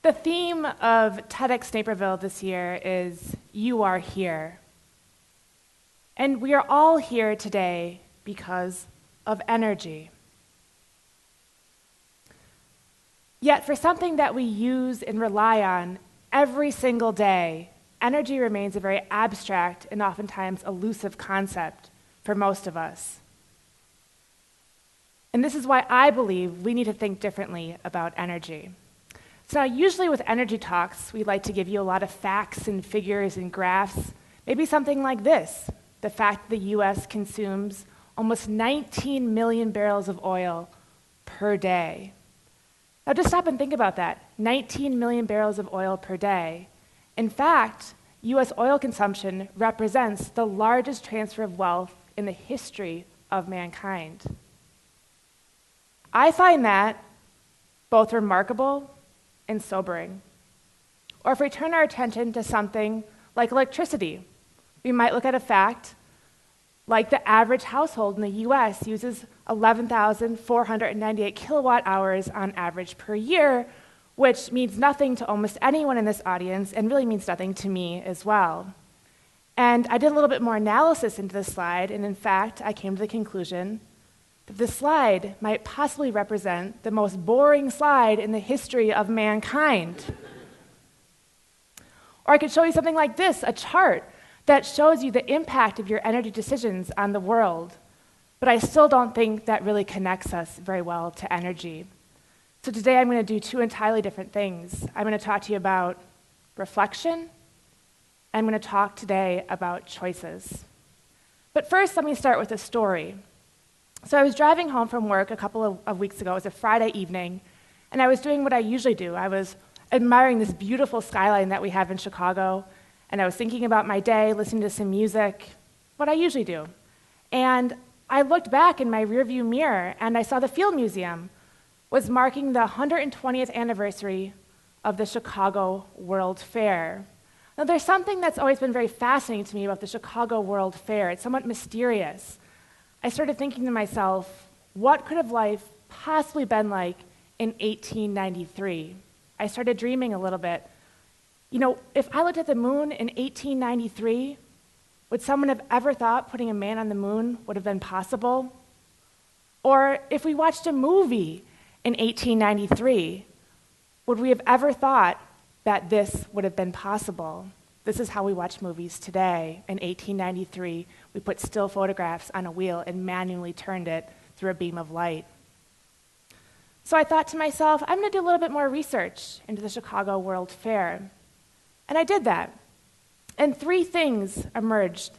The theme of TEDx Naperville this year is You Are Here. And we are all here today because of energy. Yet for something that we use and rely on every single day, energy remains a very abstract and oftentimes elusive concept for most of us. And this is why I believe we need to think differently about energy. So now, usually with energy talks, we like to give you a lot of facts and figures and graphs, maybe something like this: the fact that the US consumes almost 19 million barrels of oil per day. Now just stop and think about that, 19 million barrels of oil per day. In fact, US oil consumption represents the largest transfer of wealth in the history of mankind. I find that both remarkable and sobering. Or if we turn our attention to something like electricity, we might look at a fact like the average household in the US uses 11,498 kilowatt hours on average per year, which means nothing to almost anyone in this audience and really means nothing to me as well. And I did a little bit more analysis into this slide, and in fact, I came to the conclusion that this slide might possibly represent the most boring slide in the history of mankind. Or I could show you something like this, a chart that shows you the impact of your energy decisions on the world. But I still don't think that really connects us very well to energy. So today I'm going to do two entirely different things. I'm going to talk to you about reflection. I'm going to talk today about choices. But first, let me start with a story. So I was driving home from work a couple of weeks ago. It was a Friday evening, and I was doing what I usually do. I was admiring this beautiful skyline that we have in Chicago, and I was thinking about my day, listening to some music, what I usually do. And I looked back in my rearview mirror, and I saw the Field Museum was marking the 120th anniversary of the Chicago World Fair. Now, there's something that's always been very fascinating to me about the Chicago World Fair. It's somewhat mysterious. I started thinking to myself, what could have life possibly been like in 1893? I started dreaming a little bit. You know, if I looked at the moon in 1893, would someone have ever thought putting a man on the moon would have been possible? Or if we watched a movie in 1893, would we have ever thought that this would have been possible? This is how we watch movies today. In 1893, we put still photographs on a wheel and manually turned it through a beam of light. So I thought to myself, I'm going to do a little bit more research into the Chicago World Fair. And I did that. And three things emerged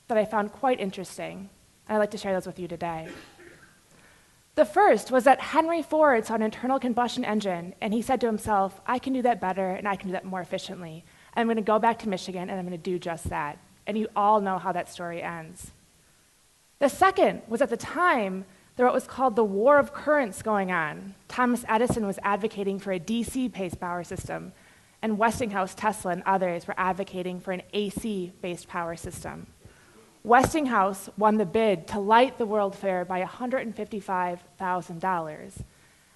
that I found quite interesting. And I'd like to share those with you today. The first was that Henry Ford saw an internal combustion engine, and he said to himself, I can do that better, and I can do that more efficiently. And I'm going to go back to Michigan, and I'm going to do just that. And you all know how that story ends. The second was at the time, there was what was called the War of Currents going on. Thomas Edison was advocating for a DC-based power system, and Westinghouse, Tesla, and others were advocating for an AC-based power system. Westinghouse won the bid to light the World Fair by $155,000.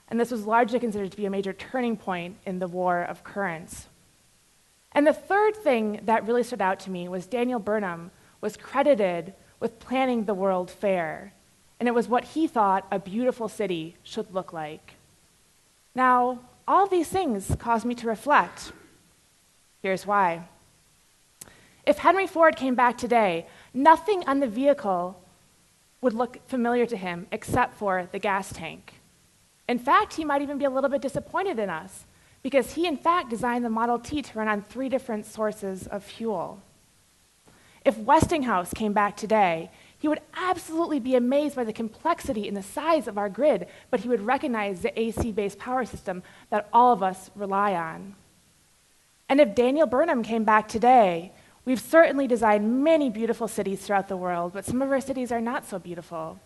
And this was largely considered to be a major turning point in the War of Currents. And the third thing that really stood out to me was Daniel Burnham was credited with planning the World Fair. And it was what he thought a beautiful city should look like. Now, all these things caused me to reflect. Here's why. If Henry Ford came back today, nothing on the vehicle would look familiar to him except for the gas tank. In fact, he might even be a little bit disappointed in us because he, in fact, designed the Model T to run on 3 different sources of fuel. If Westinghouse came back today, he would absolutely be amazed by the complexity and the size of our grid, but he would recognize the AC-based power system that all of us rely on. And if Daniel Burnham came back today, we've certainly designed many beautiful cities throughout the world, but some of our cities are not so beautiful.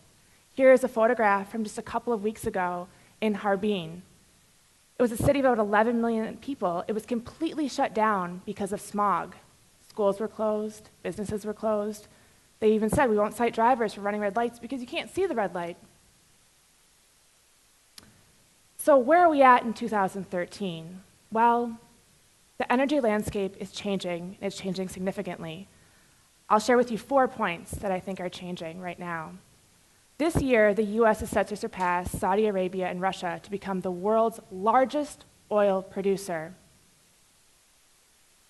Here is a photograph from just a couple of weeks ago in Harbin. It was a city of about 11 million people. It was completely shut down because of smog. Schools were closed, businesses were closed. They even said, we won't cite drivers for running red lights because you can't see the red light. So where are we at in 2013? Well, the energy landscape is changing, and it's changing significantly. I'll share with you 4 points that I think are changing right now. This year, the US is set to surpass Saudi Arabia and Russia to become the world's largest oil producer.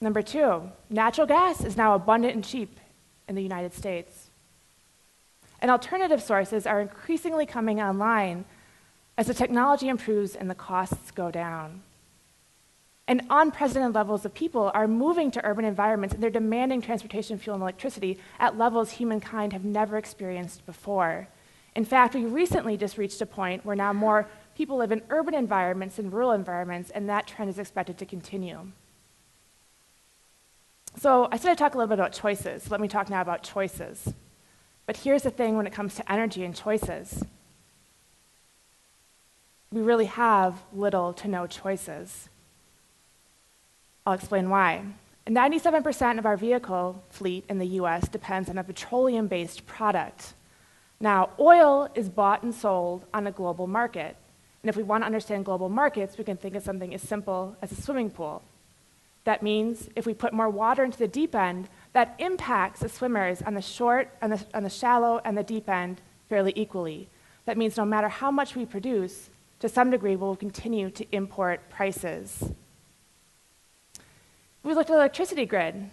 Number 2, natural gas is now abundant and cheap in the United States. And alternative sources are increasingly coming online as the technology improves and the costs go down. And unprecedented levels of people are moving to urban environments, and they're demanding transportation fuel and electricity at levels humankind have never experienced before. In fact, we recently just reached a point where now more people live in urban environments than rural environments, and that trend is expected to continue. So I said I'd talk a little bit about choices. Let me talk now about choices. But here's the thing when it comes to energy and choices. We really have little to no choices. I'll explain why. 97% of our vehicle fleet in the US depends on a petroleum-based product. Now, oil is bought and sold on a global market. And if we want to understand global markets, we can think of something as simple as a swimming pool. That means if we put more water into the deep end, that impacts the swimmers on the short, on the shallow, and the deep end fairly equally. That means no matter how much we produce, to some degree, we'll continue to import prices. We looked at the electricity grid.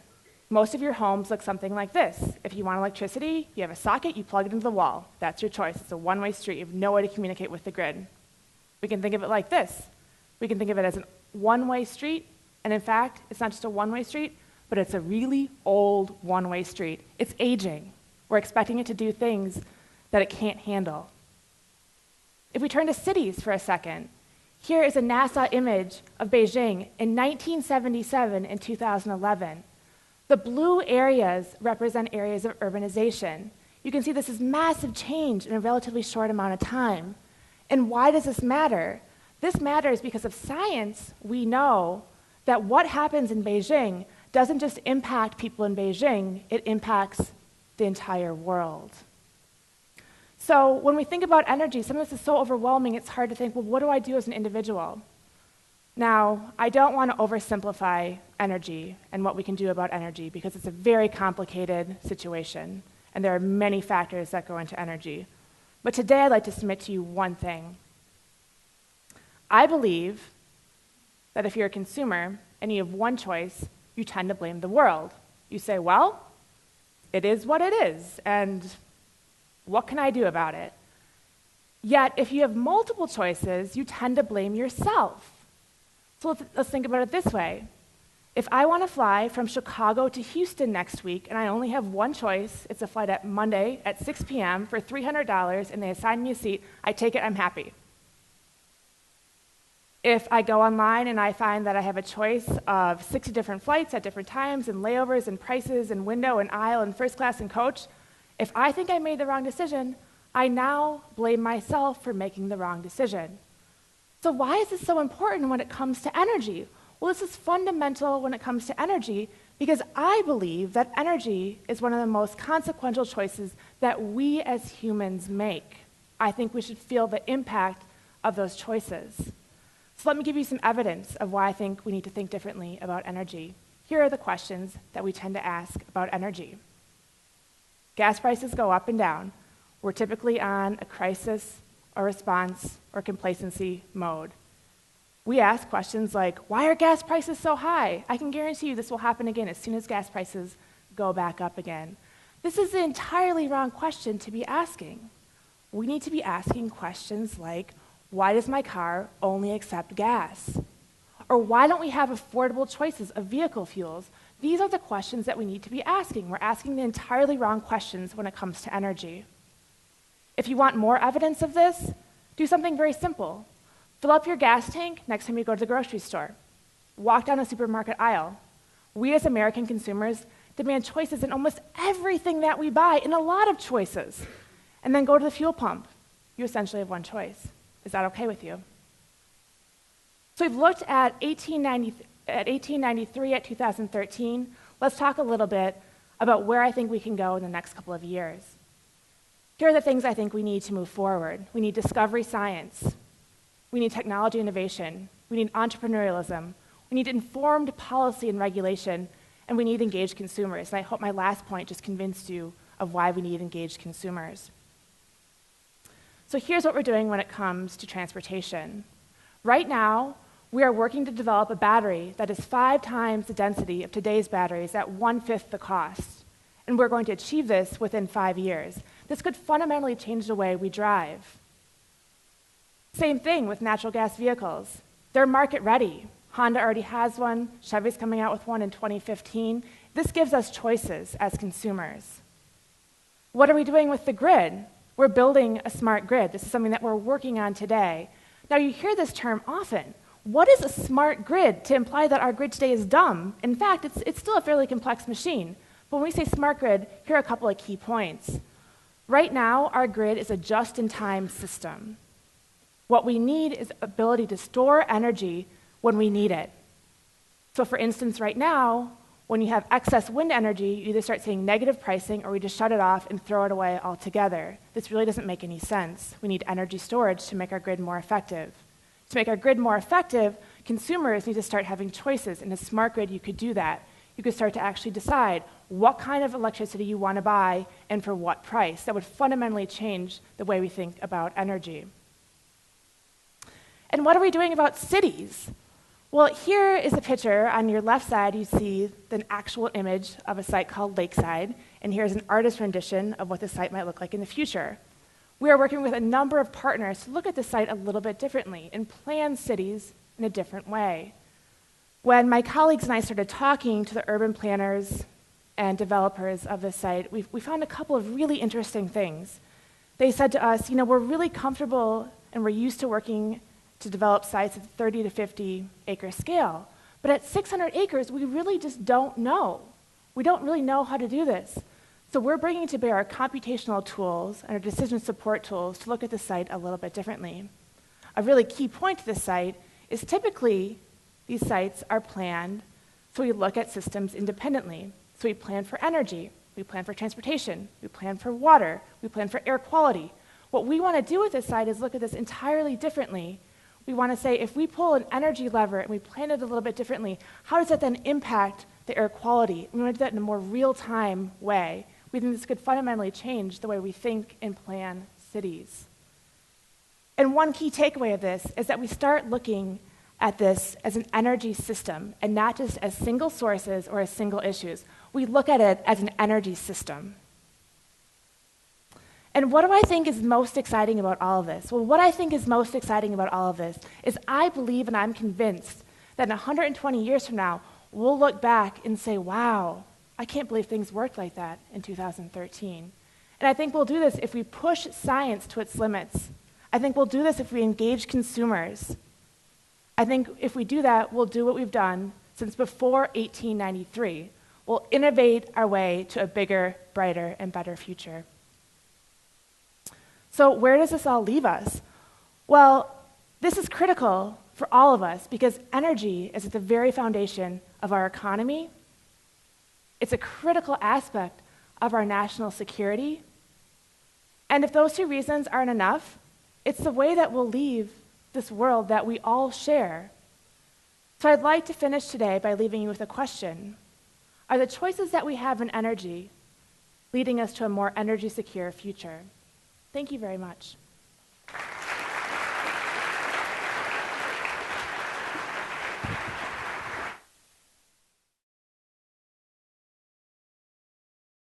Most of your homes look something like this. If you want electricity, you have a socket, you plug it into the wall. That's your choice. It's a one-way street. You have no way to communicate with the grid. We can think of it like this. We can think of it as a one-way street, and in fact, it's not just a one-way street, but it's a really old one-way street. It's aging. We're expecting it to do things that it can't handle. If we turn to cities for a second, here is a NASA image of Beijing in 1977 and 2011. The blue areas represent areas of urbanization. You can see this is massive change in a relatively short amount of time. And why does this matter? This matters because of science. We know that what happens in Beijing doesn't just impact people in Beijing, it impacts the entire world. So when we think about energy, some of this is so overwhelming, it's hard to think, well, what do I do as an individual? Now, I don't want to oversimplify energy and what we can do about energy because it's a very complicated situation, and there are many factors that go into energy. But today I'd like to submit to you one thing. I believe that if you're a consumer and you have one choice, you tend to blame the world. You say, well, it is what it is, and what can I do about it? Yet, if you have multiple choices, you tend to blame yourself. So let's think about it this way. If I want to fly from Chicago to Houston next week, and I only have one choice, it's a flight at Monday at 6 p.m. for $300, and they assign me a seat, I take it, I'm happy. If I go online and I find that I have a choice of 60 different flights at different times and layovers and prices and window and aisle and first class and coach, if I think I made the wrong decision, I now blame myself for making the wrong decision. So why is this so important when it comes to energy? Well, this is fundamental when it comes to energy because I believe that energy is one of the most consequential choices that we as humans make. I think we should feel the impact of those choices. So let me give you some evidence of why I think we need to think differently about energy. Here are the questions that we tend to ask about energy. Gas prices go up and down. We're typically on a crisis or response or complacency mode. We ask questions like, why are gas prices so high? I can guarantee you this will happen again as soon as gas prices go back up again. This is the entirely wrong question to be asking. We need to be asking questions like, why does my car only accept gas? Or why don't we have affordable choices of vehicle fuels? These are the questions that we need to be asking. We're asking the entirely wrong questions when it comes to energy. If you want more evidence of this, do something very simple. Fill up your gas tank next time you go to the grocery store. Walk down a supermarket aisle. We as American consumers demand choices in almost everything that we buy, in a lot of choices. And then go to the fuel pump. You essentially have one choice. Is that okay with you? So we've looked at 1893 at 2013. Let's talk a little bit about where I think we can go in the next couple of years. Here are the things I think we need to move forward. We need discovery science. We need technology innovation. We need entrepreneurialism. We need informed policy and regulation, and we need engaged consumers. And I hope my last point just convinced you of why we need engaged consumers. So here's what we're doing when it comes to transportation. Right now, we are working to develop a battery that is 5 times the density of today's batteries at 1/5 the cost. And we're going to achieve this within 5 years. This could fundamentally change the way we drive. Same thing with natural gas vehicles. They're market ready. Honda already has one. Chevy's coming out with one in 2015. This gives us choices as consumers. What are we doing with the grid? We're building a smart grid. This is something that we're working on today. Now, you hear this term often. What is a smart grid to imply that our grid today is dumb? In fact, it's still a fairly complex machine. But when we say smart grid, here are a couple of key points. Right now, our grid is a just-in-time system. What we need is ability to store energy when we need it. So for instance, right now, when you have excess wind energy, you either start seeing negative pricing or we just shut it off and throw it away altogether. This really doesn't make any sense. We need energy storage to make our grid more effective. To make our grid more effective, consumers need to start having choices. In a smart grid, you could do that. You could start to actually decide what kind of electricity you want to buy and for what price. That would fundamentally change the way we think about energy. And what are we doing about cities? Well, here is a picture. On your left side, you see an actual image of a site called Lakeside, and here's an artist rendition of what the site might look like in the future. We are working with a number of partners to look at the site a little bit differently and plan cities in a different way. When my colleagues and I started talking to the urban planners and developers of the site, we found a couple of really interesting things. They said to us, we're really comfortable and we're used to working to develop sites at 30 to 50 acre scale. But at 600 acres, we really just don't know. We don't really know how to do this. So we're bringing to bear our computational tools and our decision support tools to look at the site a little bit differently. A really key point to this site is typically these sites are planned so we look at systems independently. So we plan for energy, we plan for transportation, we plan for water, we plan for air quality. What we want to do with this site is look at this entirely differently. We want to say, if we pull an energy lever and we plan it a little bit differently, how does that then impact the air quality? We want to do that in a more real-time way. We think this could fundamentally change the way we think and plan cities. And one key takeaway of this is that we start looking at this as an energy system and not just as single sources or as single issues. We look at it as an energy system. And what do I think is most exciting about all of this? Well, what I think is most exciting about all of this is I believe and I'm convinced that in 120 years from now, we'll look back and say, wow, I can't believe things worked like that in 2013. And I think we'll do this if we push science to its limits. I think we'll do this if we engage consumers. I think if we do that, we'll do what we've done since before 1893. We'll innovate our way to a bigger, brighter, and better future. So where does this all leave us? Well, this is critical for all of us because energy is at the very foundation of our economy. It's a critical aspect of our national security. And if those two reasons aren't enough, it's the way that we'll leave this world that we all share. So I'd like to finish today by leaving you with a question. Are the choices that we have in energy leading us to a more energy-secure future? Thank you very much.